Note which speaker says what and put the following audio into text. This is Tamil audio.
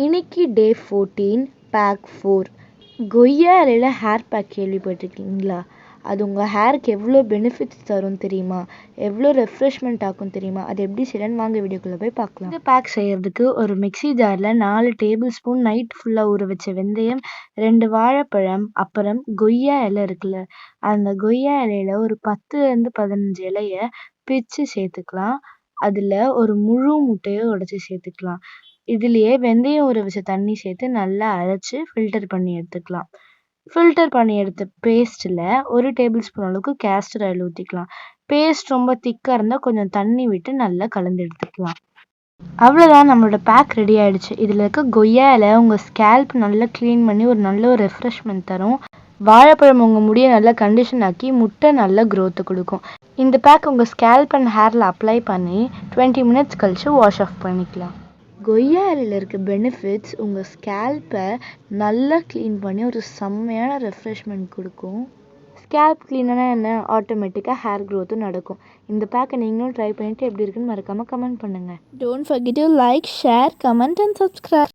Speaker 1: இன்னைக்கு டே 14 பேக் 4. கொய்யா இலையில ஹேர் பேக் கேள்விப்பட்டிருக்கீங்களா? அது உங்கள் ஹேருக்கு எவ்வளோ பெனிஃபிட்ஸ் தரும் தெரியுமா? எவ்வளோ ரெஃப்ரெஷ்மெண்ட் ஆகும் தெரியுமா? அது எப்படி செய்யணும்னு வாங்க வீடியோக்குள்ளே போய் பார்க்கலாம். இந்த பேக் செய்யறதுக்கு ஒரு மிக்ஸி ஜாரில் 4 டேபிள் ஸ்பூன் நைட் ஃபுல்லாக ஊற வச்ச வெந்தயம், 2 வாழைப்பழம், அப்புறம் கொய்யா இலை இருக்குல்ல, அந்த கொய்யா இலையில ஒரு 10 15 இலைய பிச்சு சேர்த்துக்கலாம். அதில் ஒரு முழு முட்டையை உடைச்சி சேர்த்துக்கலாம். இதுலேயே வெந்தயம் ஊற வச்ச தண்ணி சேர்த்து நல்லா அரைச்சி ஃபில்டர் பண்ணி எடுத்துக்கலாம். ஃபில்டர் பண்ணி எடுத்த பேஸ்ட்டில் 1 டேபிள் ஸ்பூன் அளவுக்கு கேஸ்டர் ஆயில் ஊற்றிக்கலாம். பேஸ்ட் ரொம்ப திக்காக இருந்தால் கொஞ்சம் தண்ணி விட்டு நல்லா கலந்து எடுத்துக்கலாம். அவ்வளோதான், நம்மளோட பேக் ரெடி ஆகிடுச்சு. இதில் இருக்க கொய்யா இலை உங்கள் ஸ்கேல்ப் நல்லா க்ளீன் பண்ணி ஒரு நல்ல ஒரு ரெஃப்ரெஷ்மெண்ட் தரும். வாழைப்பழம் உங்கள் முடியை நல்லா கண்டிஷன் ஆக்கி, முட்டை நல்ல க்ரோத்து கொடுக்கும். இந்த பேக் உங்கள் ஸ்கேல்ப் அண்ட் ஹேரில் அப்ளை பண்ணி 20 மினிட்ஸ் கழித்து வாஷ் ஆஃப் பண்ணிக்கலாம். கொய்யா இலையில் இருக்க பெனிஃபிட்ஸ் உங்கள் ஸ்கேல்ப்பை நல்லா க்ளீன் பண்ணி ஒரு செம்மையான ரெஃப்ரெஷ்மெண்ட் கொடுக்கும். ஸ்கேல்ப் க்ளீனாக என்ன, ஆட்டோமேட்டிக்காக ஹேர் க்ரோத்தும் நடக்கும். இந்த பேக்கை நீங்களும் ட்ரை பண்ணிவிட்டு எப்படி இருக்குன்னு மறக்காமல் கமெண்ட் பண்ணுங்கள்.
Speaker 2: Don't forget to like, share, comment and subscribe.